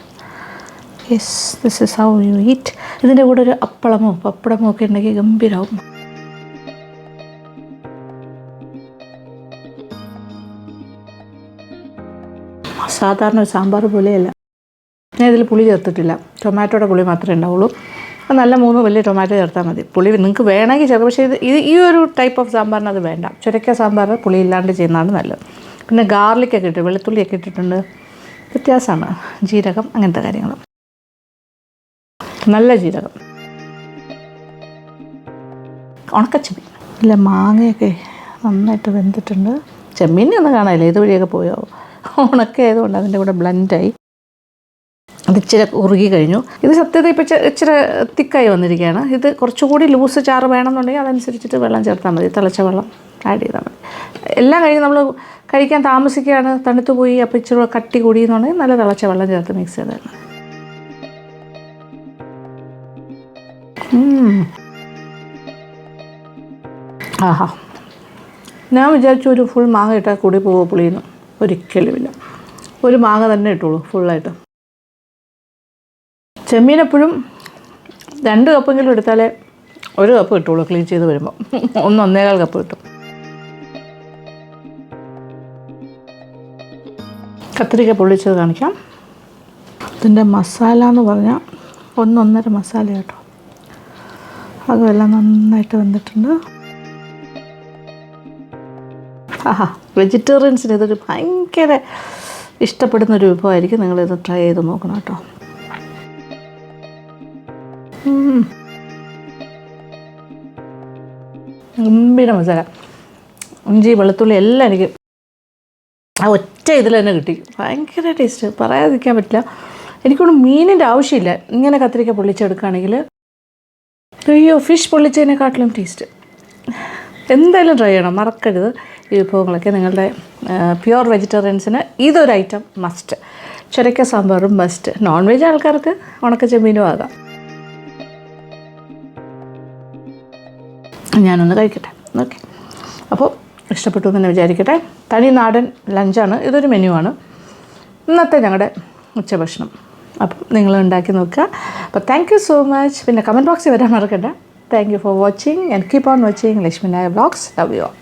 Yes, this is how you eat. ഇതിൻ്റെ കൂടെ ഒരു അപ്പളമോ പപ്പടമോ ഒക്കെ ഉണ്ടെങ്കിൽ ഗംഭീരമാവും. സാധാരണ ഒരു സാമ്പാർ പോലെയല്ല. ഞാൻ ഇതിൽ പുളി ചേർത്തിട്ടില്ല, ടൊമാറ്റോയുടെ പുളി മാത്രമേ ഉണ്ടാവുള്ളൂ. നല്ല 3 വലിയ ടൊമാറ്റോ ചേർത്താൽ മതി. പുളി നിങ്ങൾക്ക് വേണമെങ്കിൽ ചേർക്കാം, പക്ഷേ ഈ ഒരു ടൈപ്പ് ഓഫ് സാമ്പാറിന് അത് വേണ്ട. ചുരക്ക സാമ്പാർ പുളി ഇല്ലാണ്ട് ചെയ്യുന്നതാണ് നല്ലത്. പിന്നെ ഗാർലിക്കൊക്കെ ഇട്ട്, വെളുത്തുള്ളിയൊക്കെ ഇട്ടിട്ടുണ്ട്, വ്യത്യാസമാണ്. ജീരകം, അങ്ങനത്തെ കാര്യങ്ങൾ. നല്ല ജീരകം. ഉണക്കച്ചെമ്മീൻ, ഇല്ല മാങ്ങയൊക്കെ നന്നായിട്ട് വെന്തിട്ടുണ്ട്. ചെമ്മീനെ ഒന്നും കാണാനില്ല, ഇതുവഴിയൊക്കെ പോയോ. ഉണക്കമായതുകൊണ്ട് അതിൻ്റെ കൂടെ ബ്ലെൻഡായി. അത് ഇച്ചിരി ഉറുകി കഴിഞ്ഞു. ഇത് സത്യത്തിൽ ഇപ്പോൾ ഇച്ചിരി തിക്കായി വന്നിരിക്കുകയാണ്. ഇത് കുറച്ചുകൂടി ലൂസ് ചാറ് വേണമെന്നുണ്ടെങ്കിൽ അതനുസരിച്ചിട്ട് വെള്ളം ചേർത്താൽ മതി, തിളച്ച വെള്ളം ആഡ് ചെയ്താൽ മതി. എല്ലാം കഴിഞ്ഞ് നമ്മൾ കഴിക്കാൻ താമസിക്കുകയാണ്, തണുത്ത് പോയി, അപ്പോൾ ഇച്ചിരി കട്ടി കൂടിയെന്നുണ്ടെങ്കിൽ നല്ല തിളച്ച വെള്ളം ചേർത്ത് മിക്സ് ചെയ്താൽ മതി. ആഹാ, ഞാൻ വിചാരിച്ചു ഒരു ഫുൾ മാങ്ങ ഇട്ടാൽ കൂടി പോവോ പുളിയെന്ന്. ഒരിക്കലുമില്ല, ഒരു മാങ്ങ തന്നെ ഇട്ടുള്ളൂ ഫുള്ളായിട്ട്. ചെമ്മീൻ എപ്പോഴും 2 കപ്പെങ്കിലും എടുത്താലേ 1 കപ്പ് കിട്ടുള്ളൂ. ക്ലീൻ ചെയ്ത് വരുമ്പോൾ 1-1.25 കപ്പ് കിട്ടും. കത്തിരിക്ക പൊള്ളിച്ചത് കാണിക്കാം. ഇതിൻ്റെ മസാല എന്ന് പറഞ്ഞാൽ 1-1.5 മസാല കേട്ടോ. അതുമെല്ലാം നന്നായിട്ട് വന്നിട്ടുണ്ട്. ആഹാ, വെജിറ്റേറിയൻസിന് ഇതൊരു ഭയങ്കര ഇഷ്ടപ്പെടുന്നൊരു വിഭവമായിരിക്കും. നിങ്ങളിത് ട്രൈ ചെയ്ത് നോക്കണം കേട്ടോ. ഗംഭീര മസാല, ഇഞ്ചി വെളുത്തുള്ളി എല്ലാം എനിക്ക് ആ ഒറ്റ ഇതിൽ തന്നെ കിട്ടി. ഭയങ്കര ടേസ്റ്റ്, പറയാതിരിക്കാൻ പറ്റില്ല. എനിക്കൊന്നും മീനിൻ്റെ ആവശ്യമില്ല. ഇങ്ങനെ കത്തിരിക്ക പൊള്ളിച്ചെടുക്കുകയാണെങ്കിൽ അയ്യോ, ഫിഷ് പൊള്ളിച്ചതിനെക്കാട്ടിലും ടേസ്റ്റ്. എന്തായാലും ട്രൈ ചെയ്യണം, മറക്കരുത്. ഈ വിഭവങ്ങളൊക്കെ നിങ്ങളുടെ പ്യുവർ വെജിറ്റേറിയൻസിന് ഇതൊരു ഐറ്റം മസ്റ്റ്. ചുരക്ക സാമ്പാറും മസ്റ്റ്. നോൺ വെജ് ആൾക്കാർക്ക് ഉണക്കച്ചെമ്മീനും ആകാം. ഞാനൊന്ന് കഴിക്കട്ടെ. ഓക്കെ, അപ്പോൾ ഇഷ്ടപ്പെട്ടു എന്ന് തന്നെ വിചാരിക്കട്ടെ. തനി നാടൻ ലഞ്ചാണ്, ഇതൊരു മെനു ആണ് ഇന്നത്തെ ഞങ്ങളുടെ ഉച്ചഭക്ഷണം. അപ്പം നിങ്ങൾ ഉണ്ടാക്കി നോക്കുക. അപ്പോൾ താങ്ക് യു സോ മച്ച്. പിന്നെ കമൻറ്റ് ബോക്സിൽ വരാൻ മറക്കണ്ട. Thank you for watching and keep on watching Lakshmi Nair vlogs. Love you all.